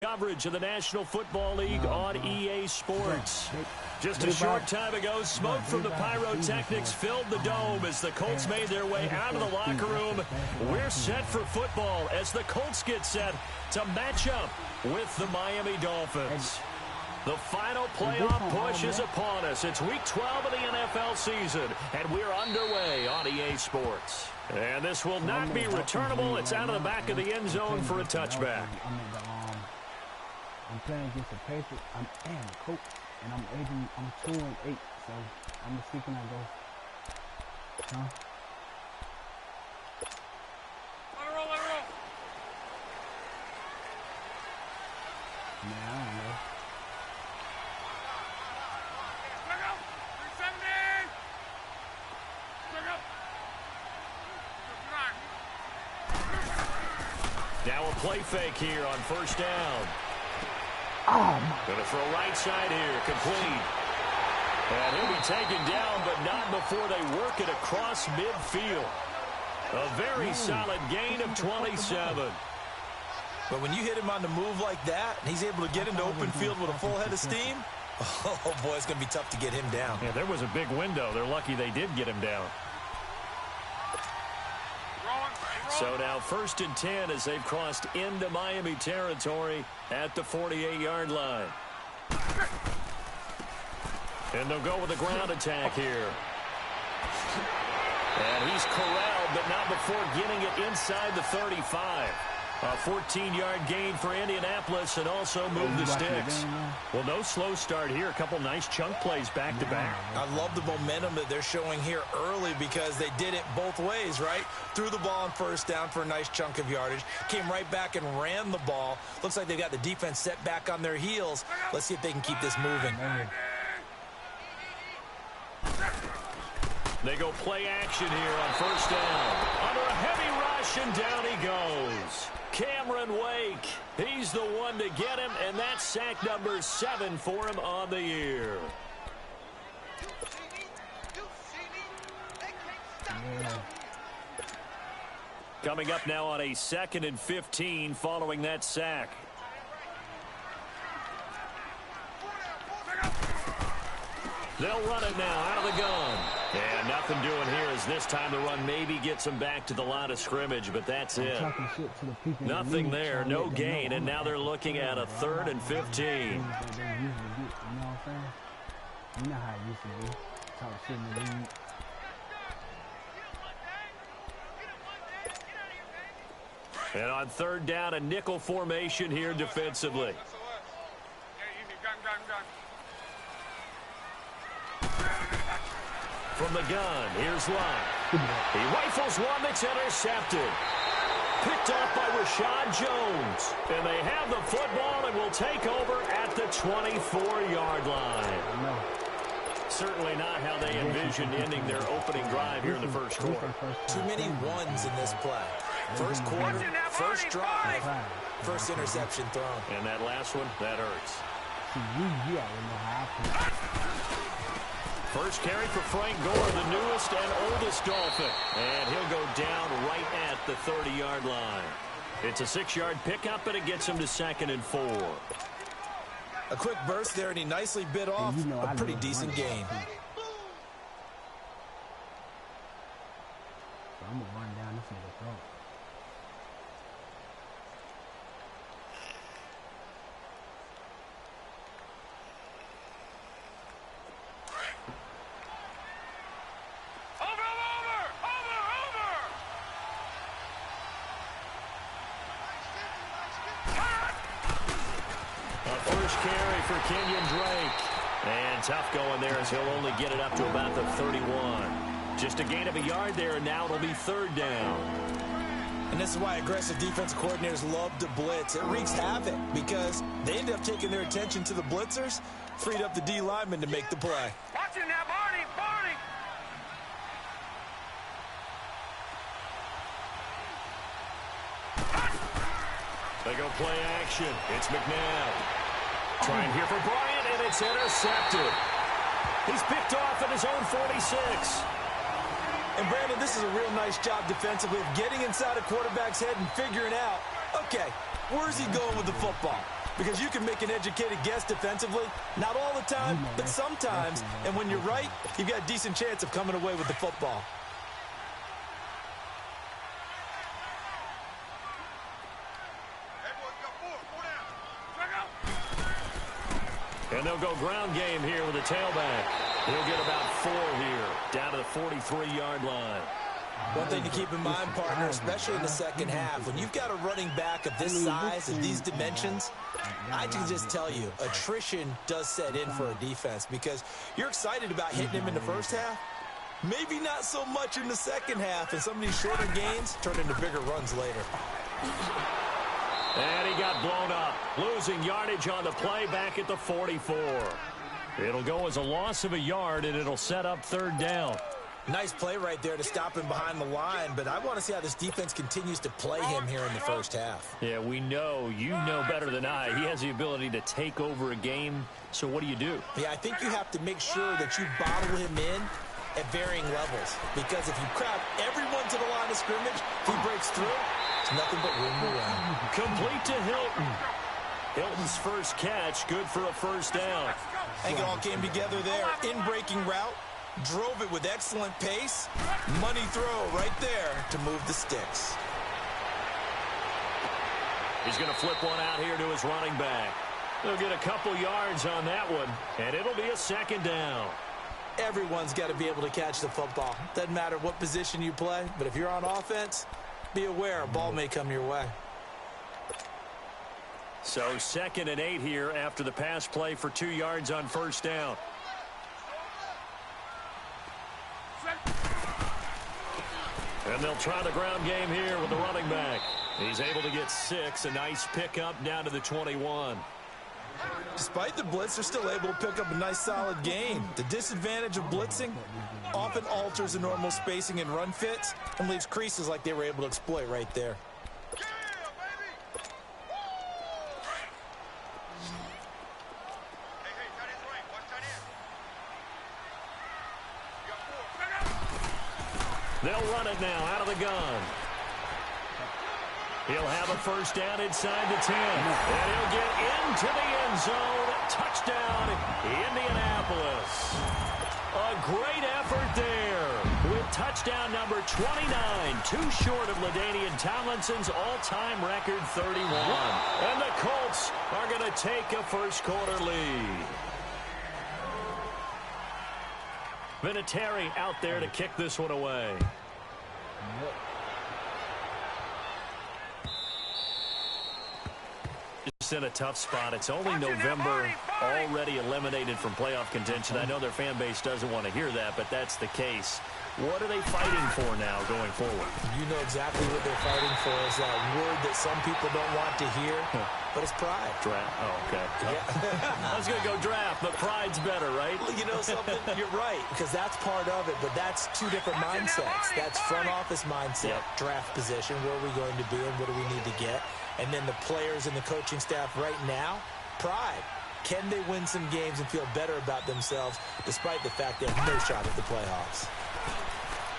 Coverage of the National Football League on EA Sports. Just a short time ago, smoke from the pyrotechnics filled the dome as the Colts made their way out of the locker room. We're set for football as the Colts get set to match up with the Miami Dolphins. The final playoff push is upon us. It's Week 12 of the NFL season, and we're underway on EA Sports. And this will not be returnable. It's out of the back of the end zone for a touchback. I'm playing against the Patriots. I'm coach, and I'm 2-8, so I'm gonna see can I go. Huh? Let it roll. Man, I don't know. Look out! 370! Look out! Now a play fake here on first down. Going to throw right side here, complete. And he'll be taken down, but not before they work it across midfield. A very solid gain of 27. But when you hit him on the move like that, and he's able to get into open field with a full head of steam, oh boy, it's going to be tough to get him down. Yeah, there was a big window. They're lucky they did get him down. So now 1st and 10 as they've crossed into Miami territory at the 48-yard line. And they'll go with a ground attack here. And he's corralled, but not before getting it inside the 35. A 14-yard gain for Indianapolis and also move the sticks. Well, no slow start here. A couple nice chunk plays back-to-back. I love the momentum that they're showing here early because they did it both ways, right? Threw the ball on first down for a nice chunk of yardage. Came right back and ran the ball. Looks like they've got the defense set back on their heels. Let's see if they can keep this moving. They go play action here on first down. Under a heavy rush, and down he goes. Cameron Wake, he's the one to get him, and that's sack number 7 for him on the year. Coming up now on a 2nd and 15 following that sack. They'll run it now out of the gun. And nothing doing here as this time the run maybe gets them back to the line of scrimmage, but that's it. Nothing there, no gain, and now they're looking at a 3rd and 15. You know what I'm saying? You know how it used to be. Talk shit in the league. And on 3rd down, a nickel formation here defensively. From the gun, here's Lott. He rifles one that's intercepted. Picked off by Rashad Jones. And they have the football and will take over at the 24-yard line. Certainly not how they envisioned ending their opening drive here in the first quarter. Too many ones in this play. First quarter, first drive, first interception thrown. And that last one, that hurts. First carry for Frank Gore, the newest and oldest Dolphin. And he'll go down right at the 30-yard line. It's a 6-yard pickup, and it gets him to 2nd and 4. A quick burst there, and he nicely bit off a pretty decent gain. So I'm going to run down this nigga's throat. Carry for Kenyon Drake. And tough going there as he'll only get it up to about the 31. Just a gain of a yard there, and now it'll be 3rd down. And this is why aggressive defensive coordinators love to blitz. It wreaks havoc because they end up taking their attention to the blitzers, freed up the D lineman to make the play. Watch it now, Barney! They go play action. It's McNabb. Trying here for Bryant, and it's intercepted. He's picked off at his own 46. And, Brandon, this is a real nice job defensively of getting inside a quarterback's head and figuring out, okay, where's he going with the football? because you can make an educated guess defensively. Not all the time, but sometimes. And when you're right, you've got a decent chance of coming away with the football. And they'll go ground game here with a tailback. He'll get about 4 here, down to the 43-yard line. One thing to keep in mind, partner, especially in the second half, when you've got a running back of this size, of these dimensions, I can just tell you, attrition does set in for a defense because you're excited about hitting him in the first half. Maybe not so much in the second half, and some of these shorter gains turn into bigger runs later. And he got blown up, losing yardage on the play back at the 44. It'll go as a loss of a yard, and it'll set up 3rd down. Nice play right there to stop him behind the line, but I want to see how this defense continues to play him here in the first half. Yeah, we know. You know better than I. He has the ability to take over a game, so what do? Yeah, I think you have to make sure that you bottle him in at varying levels, because if you crowd everyone to the line of scrimmage, if he breaks through, it's nothing but room to run. Complete to Hilton. Hilton's first catch, good for a 1st down. I think it all came together there. In-breaking route, drove it with excellent pace. Money throw right there to move the sticks. He's going to flip one out here to his running back. He'll get a couple yards on that one, and it'll be a 2nd down. Everyone's got to be able to catch the football. Doesn't matter what position you play, but if you're on offense, be aware a ball may come your way. So 2nd and 8 here after the pass play for 2 yards on 1st down. And they'll try the ground game here with the running back. He's able to get 6, a nice pickup down to the 21. Despite the blitz, they're still able to pick up a nice solid gain. The disadvantage of blitzing often alters the normal spacing and run fits and leaves creases like they were able to exploit right there. They'll run it now out of the gun. He'll have a 1st down inside the 10. And he'll get into the end zone. Touchdown, Indianapolis. A great effort there with touchdown number 29. Too short of LaDainian Tomlinson's all-time record 31. And the Colts are going to take a 1st quarter lead. Vinatieri out there to kick this one away. Just in a tough spot. It's only November, already eliminated from playoff contention. I know their fan base doesn't want to hear that, but that's the case. What are they fighting for now going forward? You know exactly what they're fighting for. Is that word that some people don't want to hear, but it's pride. Draft. Oh, okay. Yeah. I was going to go draft, but pride's better, right? Well, you know something? You're right, because that's part of it, but that's 2 different mindsets. That's front office mindset, draft position, where are we going to be and what do we need to get? And then the players and the coaching staff right now, pride. Can they win some games and feel better about themselves despite the fact they have no shot at the playoffs?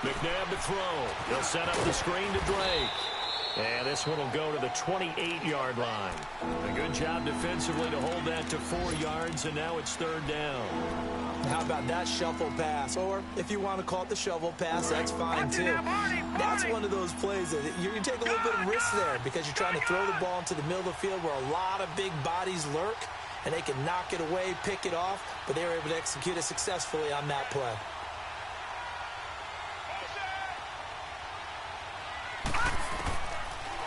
McNabb to throw. He'll set up the screen to Drake. And this one will go to the 28-yard line. A good job defensively to hold that to 4 yards, and now it's 3rd down. How about that shuffle pass? Or if you want to call it the shovel pass, that's fine too. That's one of those plays that you can take a little bit of risk there because you're trying to throw the ball into the middle of the field where a lot of big bodies lurk, and they can knock it away, pick it off, but they were able to execute it successfully on that play.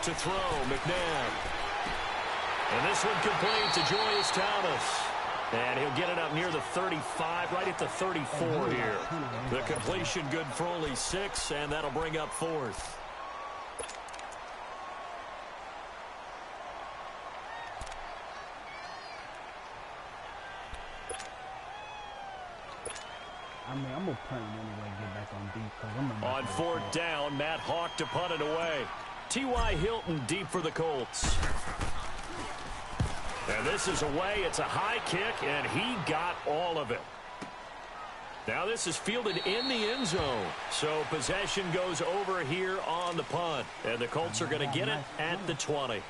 To throw, McNabb. And this one complete to Julius Thomas. And he'll get it up near the 35, right at the 34 here. The completion good for only 6, and that'll bring up 4th. I mean, I'm going to punt it anyway, get back on deep. On 4th down, Matt Hawk to punt it away. T.Y. Hilton deep for the Colts. And this is away. It's a high kick, and he got all of it. Now this is fielded in the end zone. So possession goes over here on the punt. And the Colts are going to get it at the 20.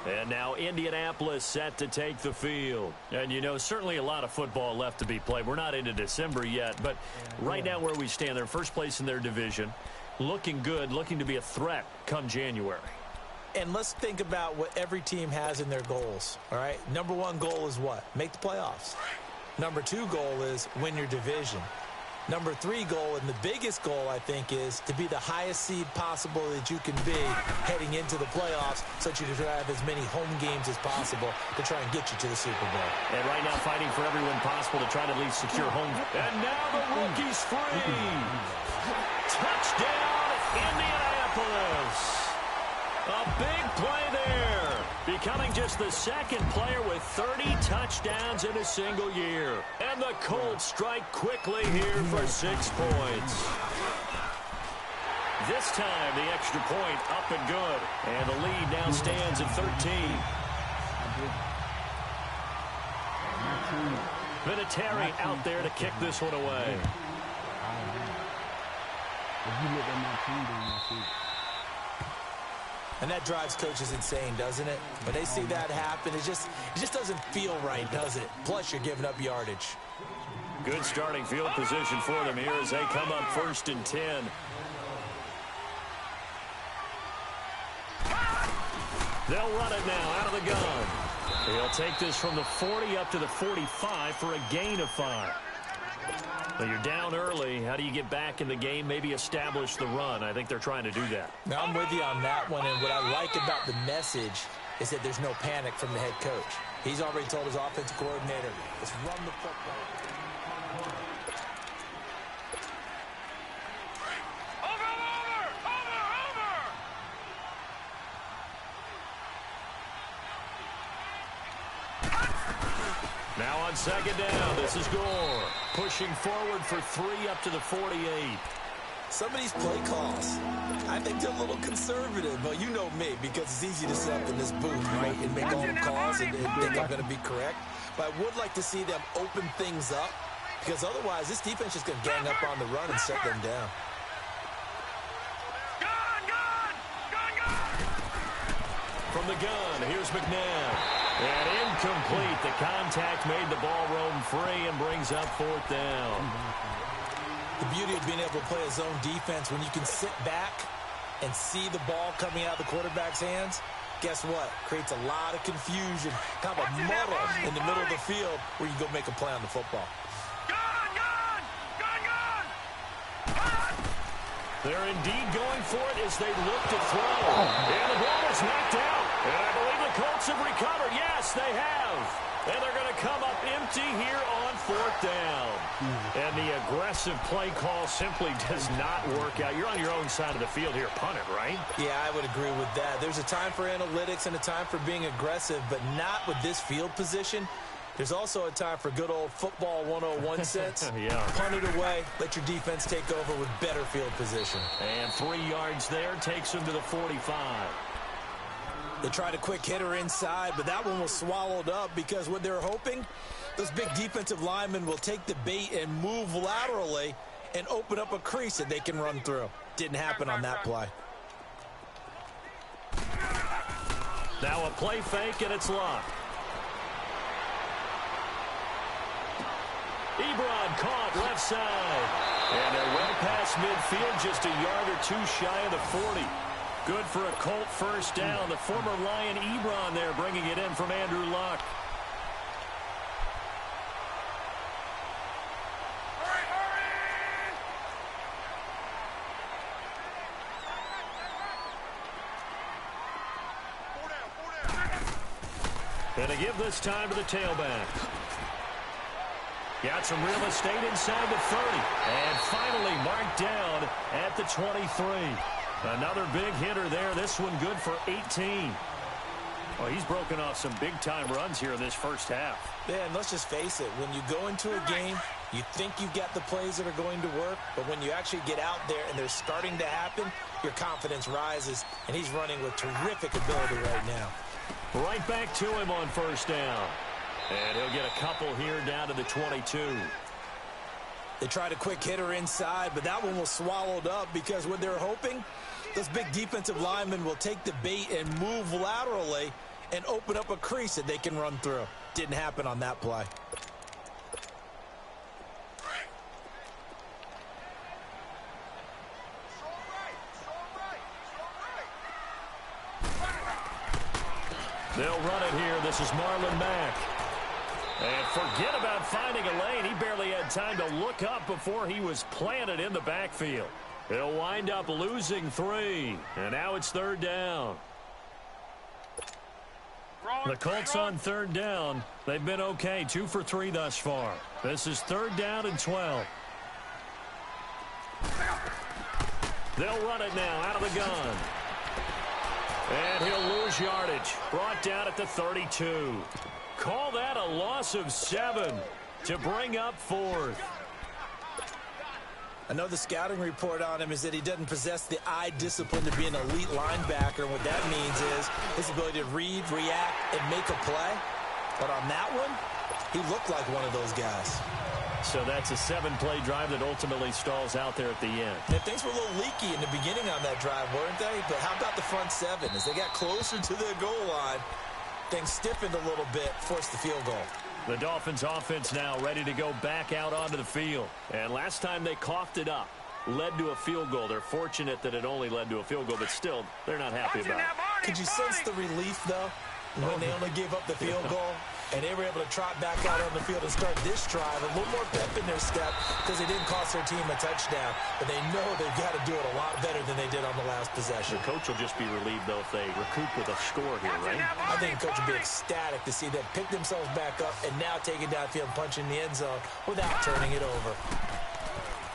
And now Indianapolis set to take the field. And, you know, certainly a lot of football left to be played. We're not into December yet, but right now where we stand, they're first place in their division. Looking good, looking to be a threat come January. And let's think about what every team has in their goals, all right? Number one goal is what? Make the playoffs. Number two goal is win your division. Number three goal, and the biggest goal, I think, is to be the highest seed possible that you can be heading into the playoffs so that you can have as many home games as possible to try and get you to the Super Bowl. And right now fighting for everyone possible to try to at least secure home. And now the rookie's free. Touchdown, Indianapolis. A big play there. Becoming just the second player with 30 touchdowns in a single year. And the Colts strike quickly here for 6 points. This time, the extra point up and good. And the lead now stands at 13. Vinatieri out there to kick this one away. And that drives coaches insane, doesn't it? When they see that happen, it just doesn't feel right, does it? Plus, you're giving up yardage. Good starting field position for them here as they come up 1st and 10. They'll run it now out of the gun. He'll take this from the 40 up to the 45 for a gain of 5. Well, you're down early. How do you get back in the game? Maybe establish the run. I think they're trying to do that. Now, I'm with you on that one, and what I like about the message is that there's no panic from the head coach. He's already told his offensive coordinator, let's run the football. Now on 2nd down, this is Gore. Pushing forward for 3 up to the 48. Some of these play calls, I think they're a little conservative. But you know me, because it's easy to sit up in this booth, right, and make all the calls and think I'm going to be correct. But I would like to see them open things up, because otherwise this defense is going to gang up on the run and shut them down. From the gun, here's McNabb. And incomplete. The contact made the ball roam free and brings up 4th down. The beauty of being able to play a zone defense, when you can sit back and see the ball coming out of the quarterback's hands, guess what? Creates a lot of confusion, kind of a muddle in the middle of the field where you go make a play on the football. They're indeed going for it as they look to throw. And the ball is knocked out. And I believe the Colts have recovered. Yes, they have. And they're going to come up empty here on 4th down. And the aggressive play call simply does not work out. You're on your own side of the field here. Punt it, right? Yeah, I would agree with that. There's a time for analytics and a time for being aggressive, but not with this field position. There's also a time for good old football 101 sense. Yeah. Punt it away. Let your defense take over with better field position. And 3 yards there takes them to the 45. They tried a quick hitter inside, but that one was swallowed up because what they're hoping, those big defensive linemen will take the bait and move laterally and open up a crease that they can run through. Didn't happen on that play. Now a play fake, and it's locked. Ebron caught left side. And they're well past midfield, just a yard or 2 shy of the 40. Good for a Colt 1st down. The former Lion Ebron there bringing it in from Andrew Luck. And to give this time to the tailback. Got some real estate inside the 30. And finally marked down at the 23. Another big hitter there. This one good for 18. Well, he's broken off some big-time runs here in this first half. Yeah, and let's just face it. When you go into a game, you think you've got the plays that are going to work, but when you actually get out there and they're starting to happen, your confidence rises, and he's running with terrific ability right now. Right back to him on 1st down. And he'll get a couple here down to the 22. They tried a quick hitter inside, but that one was swallowed up because what they're hoping, those big defensive linemen will take the bait and move laterally and open up a crease that they can run through. Didn't happen on that play. They'll run it here. This is Marlon Mack. And forget about finding a lane. He barely had time to look up before he was planted in the backfield. He'll wind up losing 3. And now it's 3rd down. The Colts on 3rd down. They've been okay. 2 for 3 thus far. This is 3rd down and 12. They'll run it now out of the gun. And he'll lose yardage. Brought down at the 32. Call that a loss of 7 to bring up 4th. I know the scouting report on him is that he doesn't possess the eye discipline to be an elite linebacker. What that means is his ability to read, react, and make a play. But on that one, he looked like one of those guys. So that's a 7-play drive that ultimately stalls out there at the end. And things were a little leaky in the beginning on that drive, weren't they? But how about the front 7? As they got closer to the goal line, things stiffened a little bit, forced the field goal. The Dolphins offense now ready to go back out onto the field. And last time they coughed it up, led to a field goal. They're fortunate that it only led to a field goal, but still, they're not happy about it. Could you sense the relief, though, when they only gave up the field goal? And they were able to trot back out on the field and start this drive. A little more pep in their step because they didn't cost their team a touchdown. But they know they've got to do it a lot better than they did on the last possession. The coach will just be relieved, though, if they recoup with a score here, right? I think the coach will be ecstatic to see them pick themselves back up and now take it downfield and punch in the end zone without turning it over.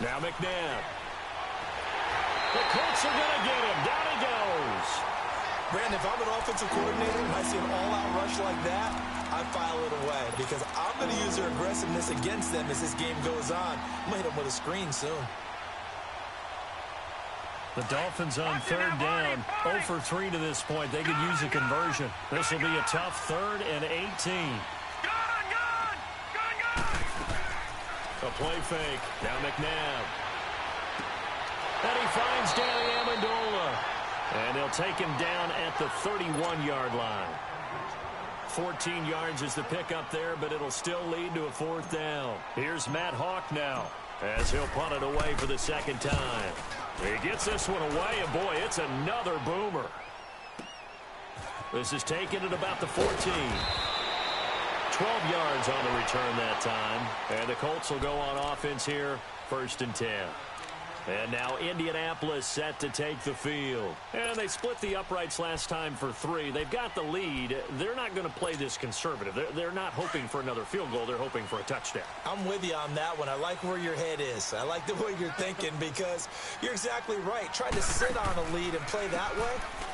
Now McNabb. The Colts are going to get him. Down he goes. Brandon, if I'm an offensive coordinator and I see an all-out rush like that, I file it away because I'm going to use their aggressiveness against them as this game goes on. I'm going to hit them with a screen soon. The Dolphins on 3rd down, 0 for 3 to this point. They could use a conversion. This will be a tough 3rd and 18. A play fake. Now McNabb. And he finds Danny Amendola. And he'll take him down at the 31-yard line. 14 yards is the pickup there, but it'll still lead to a 4th down. Here's Matt Hawk now as he'll punt it away for the 2nd time. He gets this one away, and boy, it's another boomer. This is taken at about the 14. 12 yards on the return that time. And the Colts will go on offense here, 1st and 10. And now Indianapolis set to take the field. And they split the uprights last time for 3. They've got the lead. They're not going to play this conservative. They're not hoping for another field goal. They're hoping for a touchdown. I'm with you on that one. I like where your head is. I like the way you're thinking because you're exactly right. Trying to sit on a lead and play that way,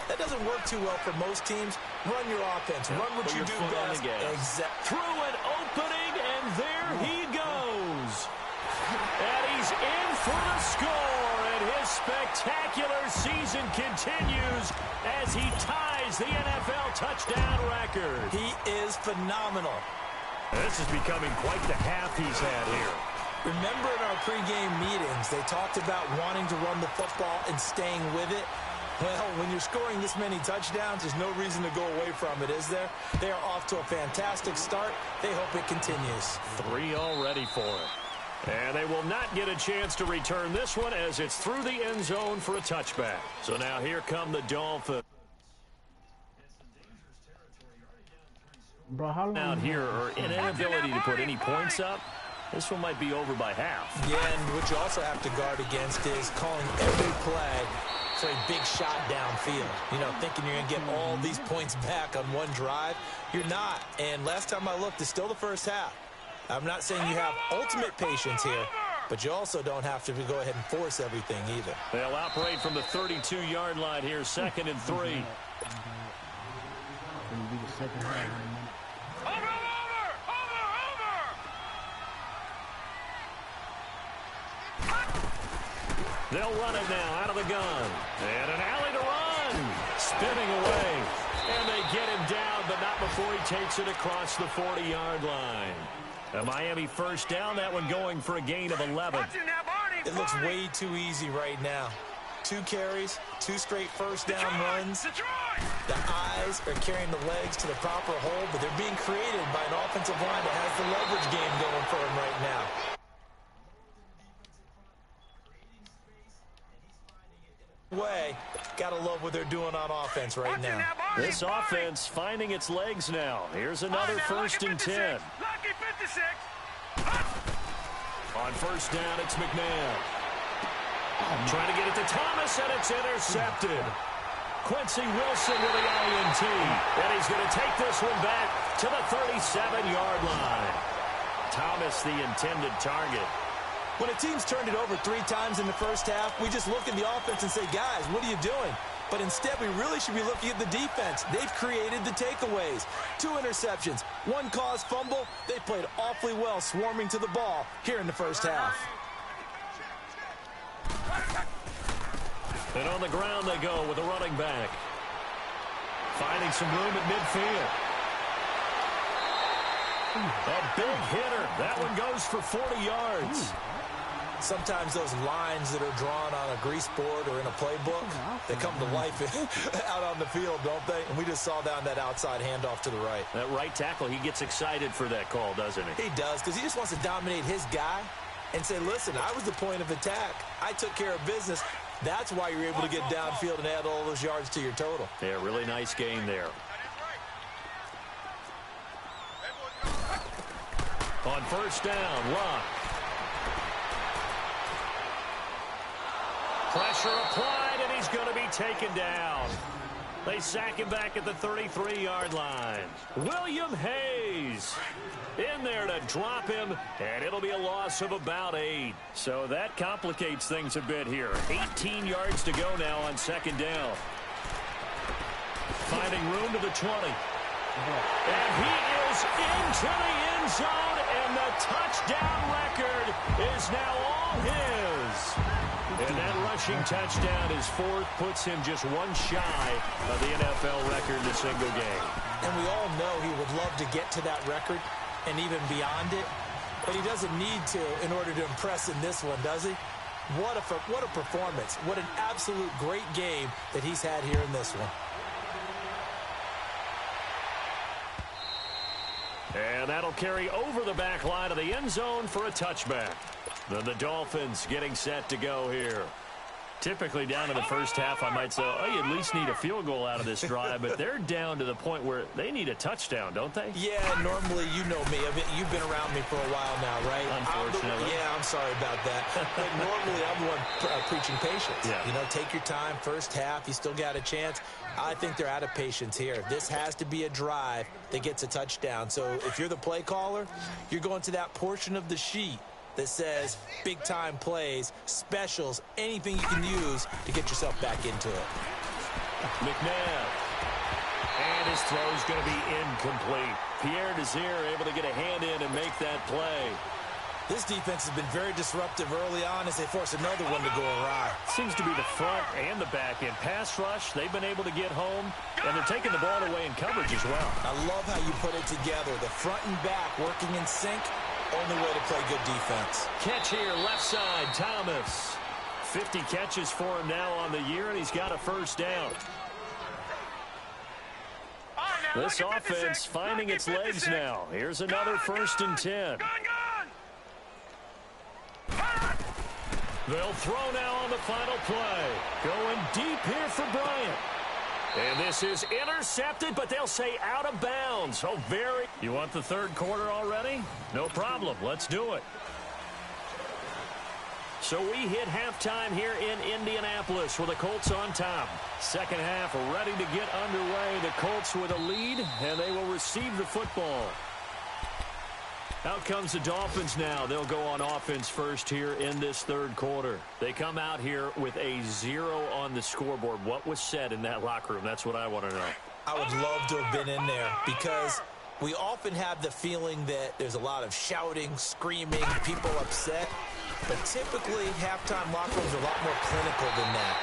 that doesn't work too well for most teams. Run your offense. Run what you do best. Exactly. Through an opening, and there he goes. And he's in for the score, and his spectacular season continues as he ties the NFL touchdown record. He is phenomenal. This is becoming quite the half he's had here. Remember in our pregame meetings, they talked about wanting to run the football and staying with it. Well, when you're scoring this many touchdowns, there's no reason to go away from it, is there? They are off to a fantastic start. They hope it continues. 3 already for it. And they will not get a chance to return this one as it's through the end zone for a touchback. So now here come the Dolphins. Bro, how long out here or an inability to put any points up. This one might be over by half. Yeah, and what you also have to guard against is calling every play for a big shot downfield. You know, thinking you're going to get all these points back on one drive. You're not. And last time I looked, it's still the first half. I'm not saying you have ultimate patience here, but you also don't have to go ahead and force everything either. They'll operate from the 32-yard line here, 2nd and 3. It'll be the second half in a minute. They'll run it now out of the gun. And an alley to run. Spinning away. And they get him down, but not before he takes it across the 40-yard line. A Miami 1st down, that one going for a gain of 11. It looks way too easy right now. 2 carries, 2 straight first down runs. The eyes are carrying the legs to the proper hole, but they're being created by an offensive line that has the leverage game going for them right now. Gotta love what they're doing on offense right now. This offense finding its legs now. Here's another 1st and 10. On first down, it's McNabb. Trying to get it to Thomas, and it's intercepted. Quincy Wilson with the INT. And he's going to take this one back to the 37-yard line. Thomas, the intended target. When a team's turned it over 3 times in the first half, we just look at the offense and say, guys, what are you doing? But instead, we really should be looking at the defense. They've created the takeaways. 2 interceptions, 1 caused fumble. They played awfully well swarming to the ball here in the first half. And on the ground they go with a running back. Finding some room at midfield. A big hitter. That one goes for 40 yards. Sometimes those lines that are drawn on a grease board or in a playbook, they come to life out on the field, don't they? And we just saw down that outside handoff to the right. That right tackle, he gets excited for that call, doesn't he? He does, because he just wants to dominate his guy and say, listen, I was the point of attack. I took care of business. That's why you're able to get downfield and add all those yards to your total. Yeah, really nice game there. On first down, Luck. Pressure applied, and he's going to be taken down. They sack him back at the 33-yard line. William Hayes in there to drop him, and it'll be a loss of about 8. So that complicates things a bit here. 18 yards to go now on second down. Finding room to the 20. And he is into the end zone, and the touchdown record is now all his. And that rushing touchdown, his 4th, puts him just 1 shy of the NFL record in a single game. And we all know he would love to get to that record and even beyond it, but he doesn't need to in order to impress in this one, does he? What a performance. What an absolute great game that he's had here in this one. And that'll carry over the back line of the end zone for a touchback. Then the Dolphins getting set to go here. Typically down in the first half, I might say, oh, you at least need a field goal out of this drive, but they're down to the point where they need a touchdown, don't they? Yeah, normally, you know me. You've been around me for a while now, right? Unfortunately. I'm sorry about that. But normally, I'm the one preaching patience. Yeah. You know, take your time. First half, you still got a chance. I think they're out of patience here. This has to be a drive that gets a touchdown. So if you're the play caller, you're going to that portion of the sheet that says big-time plays, specials, anything you can use to get yourself back into it. McNabb. And his throw is going to be incomplete. Pierre Desir able to get a hand in and make that play. This defense has been very disruptive early on as they force another one to go awry. Seems to be the front and the back end. Pass rush, they've been able to get home, and they're taking the ball away in coverage as well. I love how you put it together. The front and back working in sync. Only way to play good defense. Catch here, left side, Thomas. 50 catches for him now on the year, and he's got a first down. This offense finding its legs now. Here's another 1st and 10. They'll throw now on the final play. Going deep here for Bryant. And this is intercepted, but they'll say out of bounds. Oh, very. You want the 3rd quarter already? No problem. Let's do it. So we hit halftime here in Indianapolis with the Colts on top. Second half ready to get underway. The Colts with a lead, and they will receive the football. Out comes the Dolphins now. They'll go on offense first here in this 3rd quarter. They come out here with a 0 on the scoreboard. What was said in that locker room? That's what I want to know. I would love to have been in there because we often have the feeling that there's a lot of shouting, screaming, people upset. But typically, halftime locker rooms are a lot more clinical than that.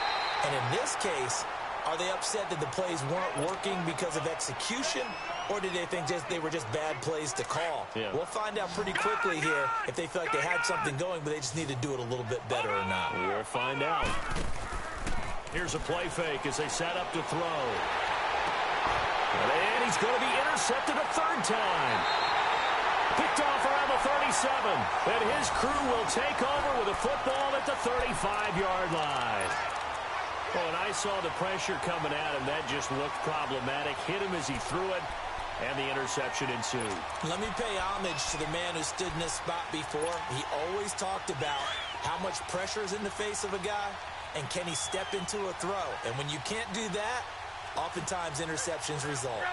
And in this case, are they upset that the plays weren't working because of execution, or did they think they were just bad plays to call? Yeah. We'll find out pretty quickly here if they feel like they had something going, but they just need to do it a little bit better or not. We'll find out. Here's a play fake as they set up to throw. And he's going to be intercepted a third time. Picked off around the 37. And his crew will take over with a football at the 35-yard line. Oh, and I saw the pressure coming at him. That just looked problematic. Hit him as he threw it, and the interception ensued. Let me pay homage to the man who stood in this spot before. He always talked about how much pressure is in the face of a guy, and can he step into a throw. And when you can't do that, oftentimes interceptions result.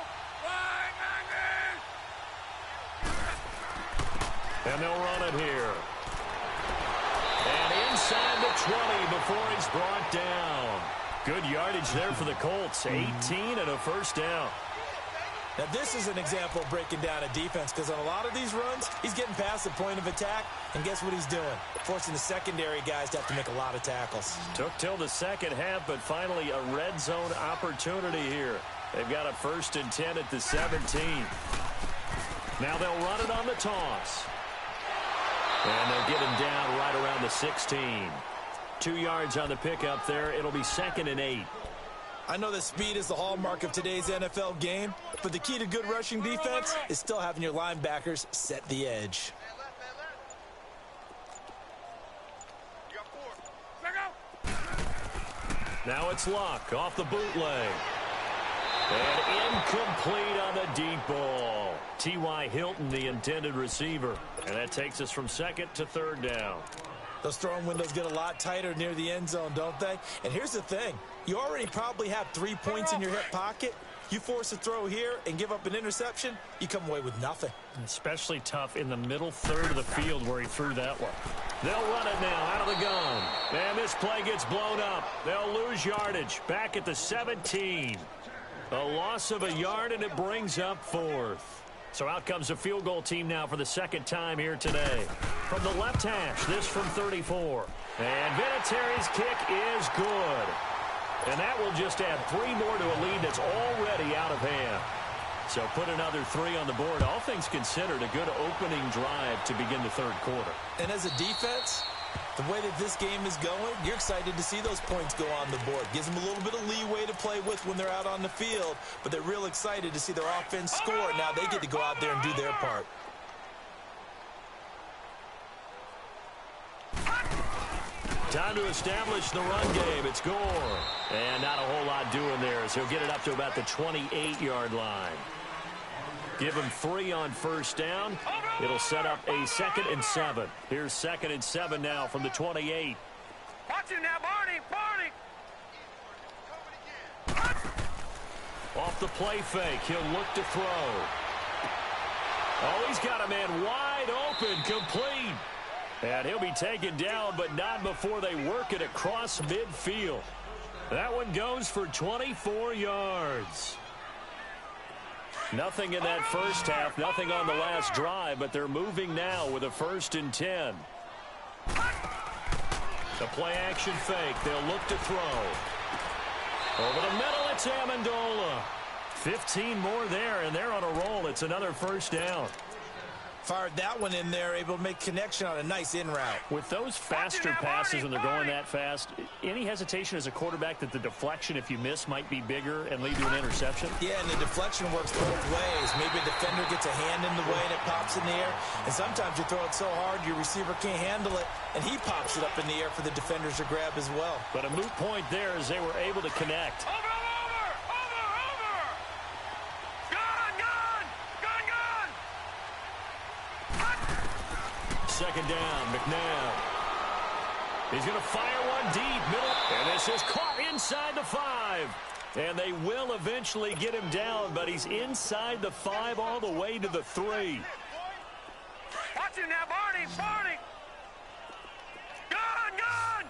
And they'll run it here. And inside the 20 before he's brought down. Good yardage there for the Colts. 18 and a first down. Now, this is an example of breaking down a defense, because on a lot of these runs, he's getting past the point of attack, and guess what he's doing? Forcing the secondary guys to have to make a lot of tackles. Took till the second half, but finally a red zone opportunity here. They've got a 1st and 10 at the 17. Now they'll run it on the toss. And they'll get him down right around the 16. 2 yards on the pickup there. It'll be 2nd and 8. I know that speed is the hallmark of today's NFL game, but the key to good rushing defense is still having your linebackers set the edge. Now it's Luck off the bootleg. And incomplete on the deep ball. T.Y. Hilton, the intended receiver. And that takes us from 2nd to 3rd down. Those throwing windows get a lot tighter near the end zone, don't they? And here's the thing. You already probably have 3 points in your hip pocket. You force a throw here and give up an interception, you come away with nothing. Especially tough in the middle third of the field where he threw that one. They'll run it now out of the gun. And this play gets blown up. They'll lose yardage back at the 17. A loss of a yard, and it brings up 4th. So out comes a field goal team now for the 2nd time here today. From the left hash, this from 34. And Vinatieri's kick is good. And that will just add 3 more to a lead that's already out of hand. So put another 3 on the board. All things considered, a good opening drive to begin the 3rd quarter. And as a defense, the way that this game is going, you're excited to see those points go on the board. Gives them a little bit of leeway to play with when they're out on the field, but they're real excited to see their offense score. Now they get to go out there and do their part. Time to establish the run game. It's Gore. And not a whole lot doing there, so he'll get it up to about the 28-yard line. Give him 3 on 1st down. It'll set up a 2nd and 7. Here's 2nd and 7 now from the 28. Watch him now, Barney. Off the play fake, he'll look to throw. Oh, he's got a man wide open, complete. And he'll be taken down, but not before they work it across midfield. That one goes for 24 yards. Nothing in that first half, nothing on the last drive, but they're moving now with a 1st and 10. The play action fake, they'll look to throw. Over the middle, it's Amendola. 15 more there, and they're on a roll. It's another 1st down. Fired that one in there, able to make connection on a nice in route. With those faster passes when they're going that fast, any hesitation as a quarterback that the deflection, if you miss, might be bigger and lead to an interception? Yeah, and the deflection works both ways. Maybe a defender gets a hand in the way and it pops in the air, and sometimes you throw it so hard your receiver can't handle it, and he pops it up in the air for the defenders to grab as well. But a moot point there as they were able to connect. Over! Gun! 2nd down, McNabb. He's going to fire one deep, middle, and this is caught inside the 5. And they will eventually get him down, but he's inside the 5 all the way to the 3. Watch him now, Barney! Gun!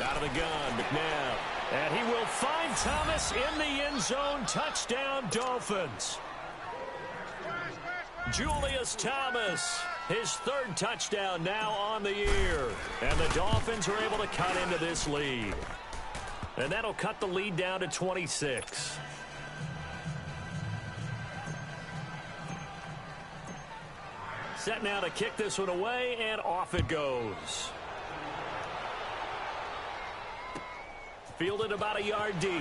Out of the gun, McNabb. And he will find Thomas in the end zone. Touchdown, Dolphins. Julius Thomas, his 3rd touchdown now on the year. And the Dolphins are able to cut into this lead. And that'll cut the lead down to 26. Set now to kick this one away, and off it goes. Fielded about a yard deep.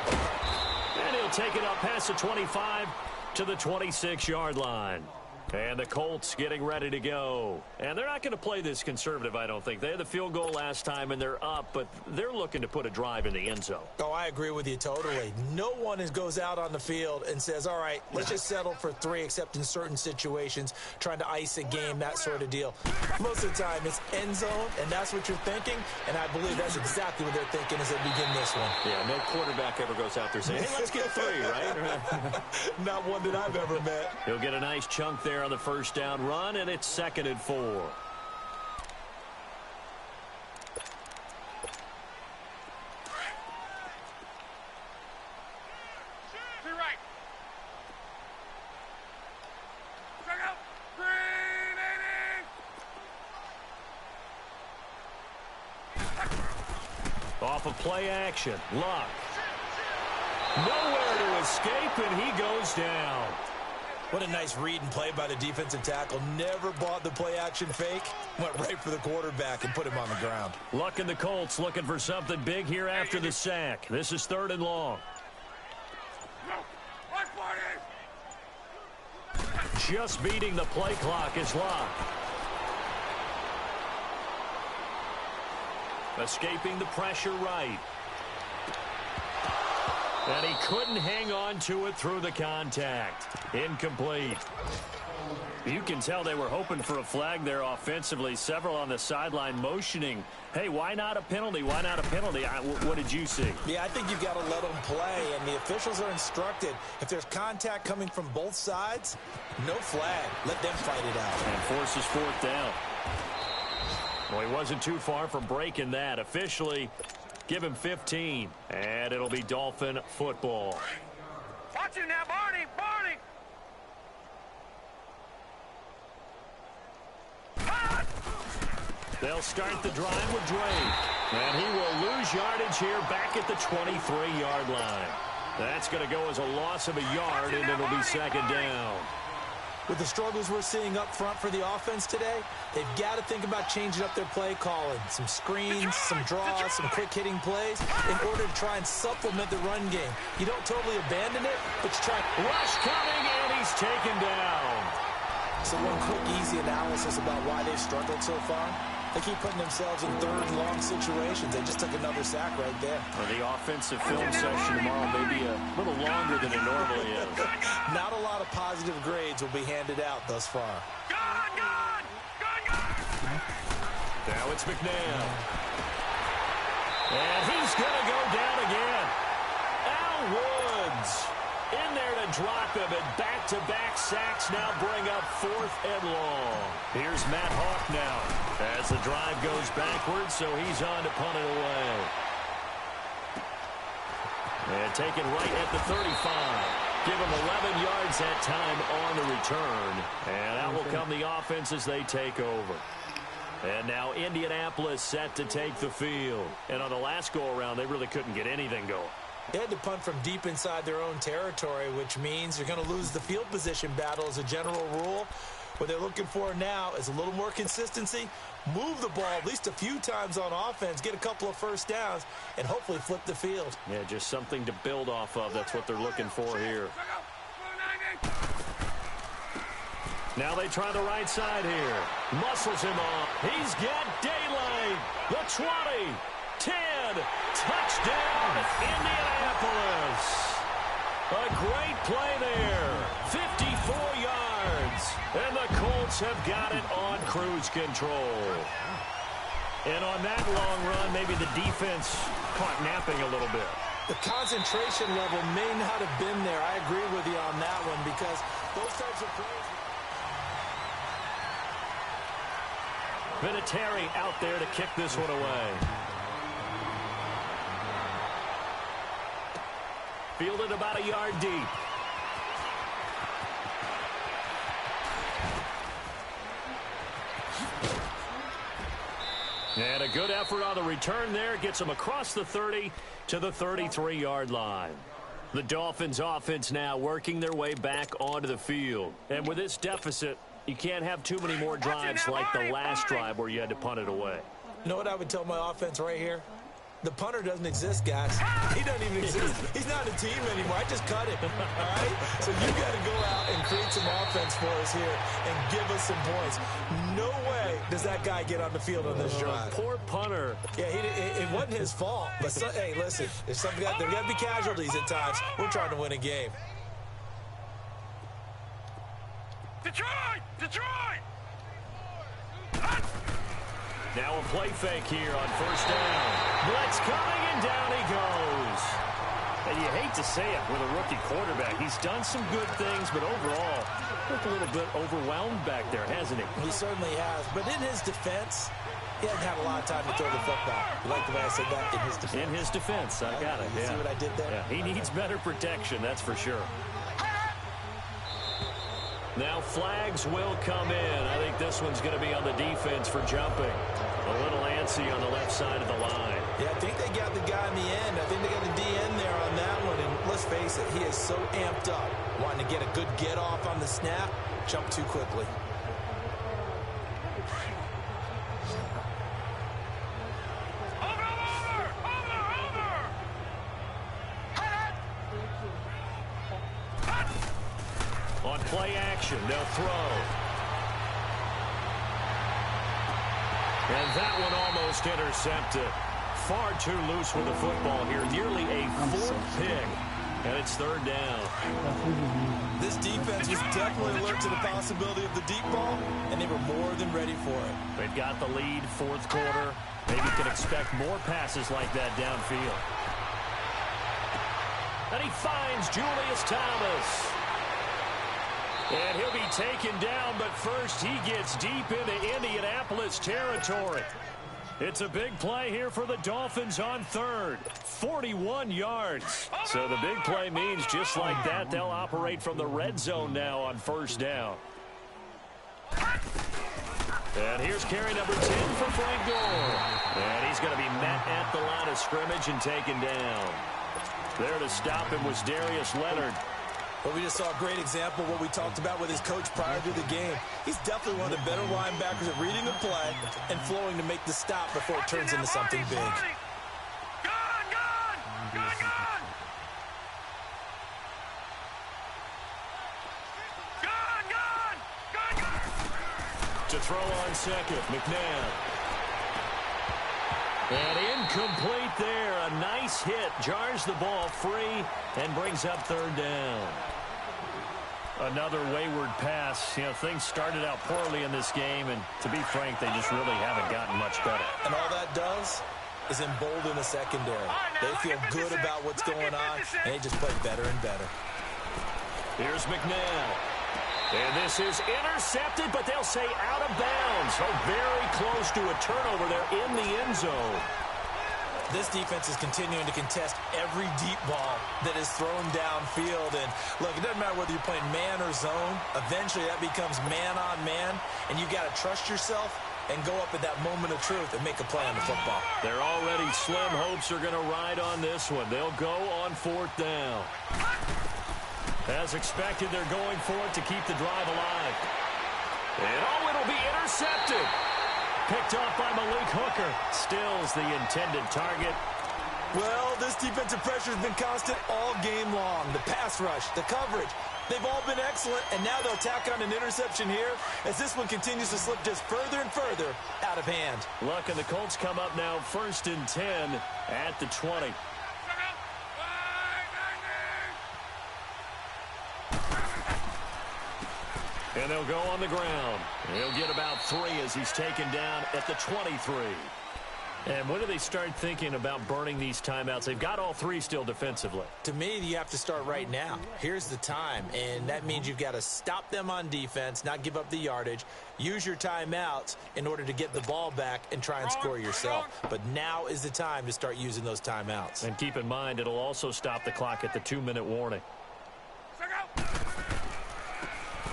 And he'll take it up past the 25 to the 26-yard line. And the Colts getting ready to go. And they're not going to play this conservative, I don't think. They had the field goal last time, and they're up, but they're looking to put a drive in the end zone. Oh, I agree with you totally. No one goes out on the field and says, all right, let's just settle for 3, except in certain situations, trying to ice a game, that sort of deal. Most of the time, it's end zone, and that's what you're thinking, and I believe that's exactly what they're thinking as they begin this one. Yeah, no quarterback ever goes out there saying, hey, let's get 3, right? Not one that I've ever met. He'll get a nice chunk there on the first down run, and it's 2nd and 4. Off of play action, Luck. Nowhere to escape, and he goes down. What a nice read and play by the defensive tackle. Never bought the play-action fake. Went right for the quarterback and put him on the ground. Luck and the Colts looking for something big here after the sack. This is 3rd and long. Just beating the play clock is Luck. Escaping the pressure right. And he couldn't hang on to it through the contact. Incomplete. You can tell they were hoping for a flag there offensively. Several on the sideline motioning, hey, why not a penalty? Why not a penalty? What did you see? Yeah, I think you've got to let them play, and the officials are instructed. If there's contact coming from both sides, no flag. Let them fight it out. And forces 4th down. Well, he wasn't too far from breaking that. Officially, give him 15, and it'll be Dolphin football. Watch him now, Barney! Barney! They'll start the drive with Drake. And he will lose yardage here back at the 23-yard line. That's going to go as a loss of a yard, and it'll be 2nd down. With the struggles we're seeing up front for the offense today, they've got to think about changing up their play calling. Some screens, some draws, some quick-hitting plays in order to try and supplement the run game. You don't totally abandon it, but you try. Rush coming, and he's taken down. So one quick, easy analysis about why they've struggled so far. They keep putting themselves in 3rd and long situations. They just took another sack right there. Well, the offensive film session tomorrow may be a little longer than it normally is. Not a lot of positive grades will be handed out thus far. Now it's McNair. And he's going to go down again. Al Woods in there to drop him, and back-to-back sacks now bring up 4th and long. Here's Matt Hawk now as the drive goes backwards, so he's on to punt it away. And taken right at the 35. Give him 11 yards that time on the return. And out will come the offense as they take over. And now Indianapolis set to take the field. And on the last go-around, they really couldn't get anything going. They had to punt from deep inside their own territory, which means you're going to lose the field position battle as a general rule. What they're looking for now is a little more consistency, move the ball at least a few times on offense, get a couple of first downs, and hopefully flip the field. Yeah, just something to build off of. That's what they're looking for here. Now they try the right side here. Muscles him off. He's got daylight. The 20, 10, touchdown, Indianapolis. A great play there. 54 yards. And the Colts have got it on cruise control. And on that long run, maybe the defense caught napping a little bit. The concentration level may not have been there. I agree with you on that one because those types of plays. Vinatieri out there to kick this one away. Fielded about a yard deep. And a good effort on the return there. Gets them across the 30 to the 33-yard line. The Dolphins offense now working their way back onto the field. And with this deficit, you can't have too many more drives like the last drive where you had to punt it away. You know what I would tell my offense right here? The punter doesn't exist, guys. He doesn't even exist. He's not a team anymore. I just cut him, all right? So you got to go out and create some offense for us here and give us some points. No way does that guy get on the field on this drive. Poor punter. Yeah, it wasn't his fault. But, hey, listen, there's got to be casualties at times. We're trying to win a game. Detroit! Detroit! Now a play fake here on first down. Blitz coming, and down he goes. And you hate to say it with a rookie quarterback. He's done some good things, but overall, looked a little bit overwhelmed back there, hasn't he? He certainly has. But in his defense, he hasn't had a lot of time to throw the football. You like the way I said that? In his defense. In his defense, I got it. You see what I did there? Yeah, he needs better protection, that's for sure. Now flags will come in. I think this one's going to be on the defense for jumping. A little antsy on the left side of the line. Yeah, I think they got the guy in the end. I think they got the DN there on that one. And let's face it, he is so amped up, wanting to get a good get off on the snap, jump too quickly. On play action, they'll throw. And that one almost intercepted. Far too loose with the football here. Nearly a fourth pick. And it's third down. This defense was definitely alert to the possibility of the deep ball, and they were more than ready for it. They've got the lead, fourth quarter. Maybe can expect more passes like that downfield. And he finds Julius Thomas. And he'll be taken down, but first he gets deep into Indianapolis territory. It's a big play here for the Dolphins on third. 41 yards. So the big play means just like that, they'll operate from the red zone now on first down. And here's carry number 10 for Frank Gore. And he's going to be met at the line of scrimmage and taken down. There to stop him was Darius Leonard. But we just saw a great example of what we talked about with his coach prior to the game. He's definitely one of the better linebackers at reading a play and flowing to make the stop before it turns into something big. To throw on second, McNabb. And incomplete there. A nice hit. Jars the ball free and brings up third down. Another wayward pass. You know, things started out poorly in this game, and to be frank, they just really haven't gotten much better. And all that does is embolden the secondary. They feel good about what's going on, and they just play better and better. Here's McNabb. And this is intercepted, but they'll say out of bounds. Oh, very close to a turnover there in the end zone. This defense is continuing to contest every deep ball that is thrown downfield. And, look, it doesn't matter whether you're playing man or zone. Eventually, that becomes man-on-man, and you've got to trust yourself and go up at that moment of truth and make a play on the football. Their already slim hopes are going to ride on this one. They'll go on fourth down. As expected, they're going for it to keep the drive alive. And, oh, it'll be intercepted. Picked off by Malik Hooker. Stills the intended target. Well, this defensive pressure has been constant all game long. The pass rush, the coverage, they've all been excellent, and now they'll tack on an interception here as this one continues to slip just further and further out of hand. Look, and the Colts come up now first and 10 at the 20. And they'll go on the ground. He'll get about 3 as he's taken down at the 23. And when do they start thinking about burning these timeouts? They've got all 3 still defensively. To me, you have to start right now. Here's the time, and that means you've got to stop them on defense, not give up the yardage, use your timeouts in order to get the ball back and try and score yourself. But now is the time to start using those timeouts. And keep in mind, it'll also stop the clock at the 2-minute warning.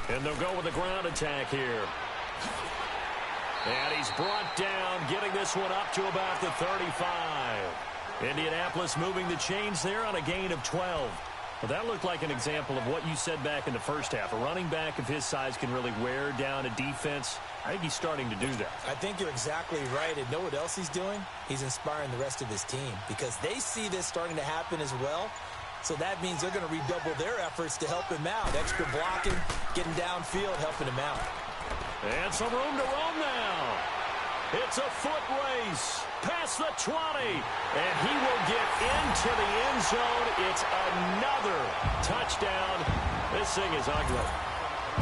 And they'll go with a ground attack here. And he's brought down, getting this one up to about the 35. Indianapolis moving the chains there on a gain of 12. Well, that looked like an example of what you said back in the first half. A running back of his size can really wear down a defense. I think he's starting to do that. I think you're exactly right. And know what else he's doing? He's inspiring the rest of his team because they see this starting to happen as well. So that means they're going to redouble their efforts to help him out. Extra blocking, getting downfield, helping him out. And some room to roam now. It's a foot race past the 20, and he will get into the end zone. It's another touchdown. This thing is ugly.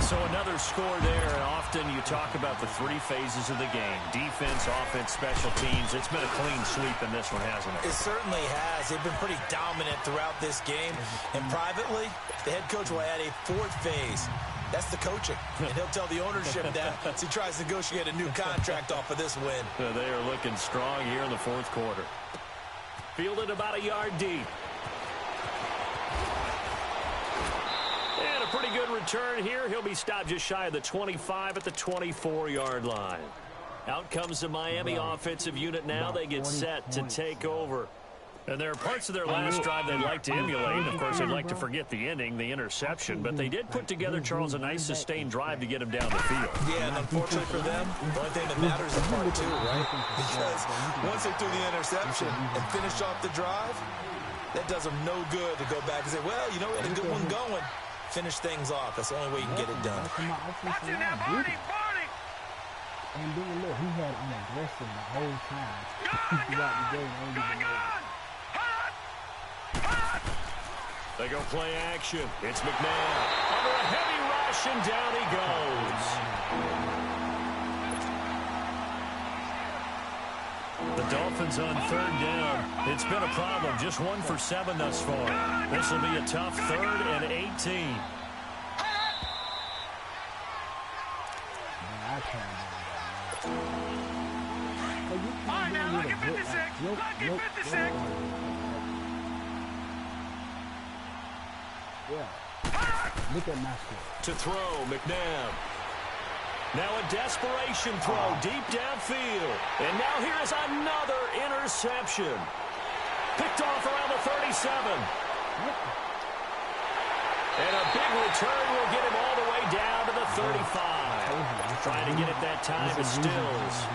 So another score there, and often you talk about the three phases of the game: defense, offense, special teams. It's been a clean sweep in this one, hasn't it? It certainly has. They've been pretty dominant throughout this game. And privately, the head coach will add a fourth phase. That's the coaching. And he'll tell the ownership that as he tries to negotiate a new contract off of this win. They are looking strong here in the fourth quarter. Fielded about a yard deep. And a pretty good return here. He'll be stopped just shy of the 25 at the 24-yard line. Out comes the Miami offensive unit now. They get set to take over. And there are parts of their last drive they'd like to emulate. Of course, they'd like to forget the ending, the interception. But they did put together, Charles, a nice sustained drive to get him down the field. Yeah, and unfortunately for them, the only thing that matters is part two, right? Because once they threw the interception and finished off the drive, that does them no good to go back and say, well, you know, we had a good one going. Finish things off. That's the only way you can get it done. Watching that, Barney! And then look, he had unaggressive the whole time. Gun! Hot! They go play action. It's McNabb. Under a heavy rush, and down he goes. The Dolphins on third down. It's been a problem. Just 1 for 7 thus far. This will be a tough 3rd and 18. All right, now, lucky 56. Lucky 56. Yeah. Look at my score. To throw, McNabb. Now a desperation throw deep downfield. And now here is another interception. Picked off around the 37. And a big return will get him all the way down to the 35. Trying to get it that time, but Stills.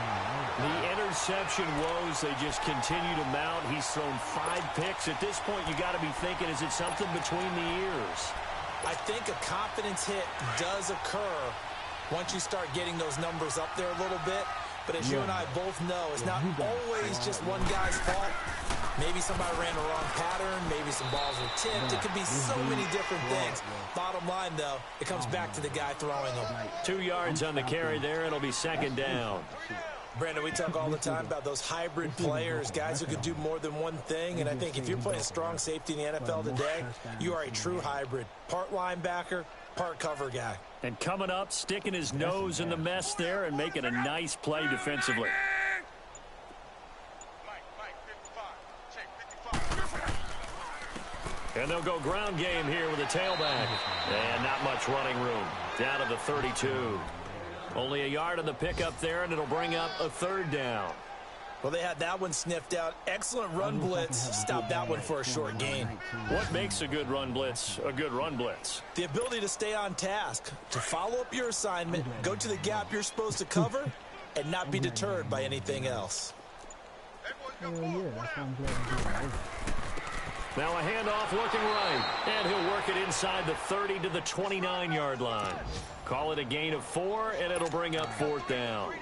The interception woes, they just continue to mount. He's thrown 5 picks. At this point, you got to be thinking, is it something between the ears? I think a confidence hit does occur once you start getting those numbers up there a little bit. But as you and I both know, it's not always just one guy's fault. Maybe somebody ran the wrong pattern. Maybe some balls were tipped. It could be so many different things. Bottom line, though, it comes back to the guy throwing them. 2 yards on the carry there. It'll be 2nd down. Brandon, we talk all the time about those hybrid players, guys who can do more than one thing. And I think if you're playing strong safety in the NFL today, you are a true hybrid. Part linebacker, part cover guy. And coming up, sticking his nose in the mess there and making a nice play defensively. And they'll go ground game here with a tailback. And not much running room. Down to the 32. Only a yard on the pickup there, and it'll bring up a 3rd down. Well, they had that one sniffed out. Excellent run blitz. Stop that one for a short gain. What makes a good run blitz a good run blitz? The ability to stay on task, to follow up your assignment, go to the gap you're supposed to cover, and not be deterred by anything else. Now a handoff looking right, and he'll work it inside the 30 to the 29-yard line. Call it a gain of 4, and it'll bring up 4th down.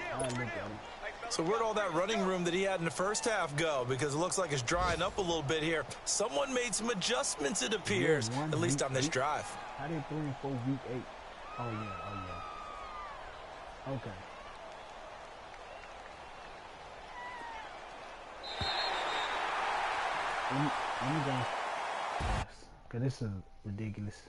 So where'd all that running room that he had in the first half go? Because it looks like it's drying up a little bit here. Someone made some adjustments, it appears, at least on this drive. How did 3 and 4 week 8? Oh, yeah. Okay. Let me go. Yes, because this is ridiculous.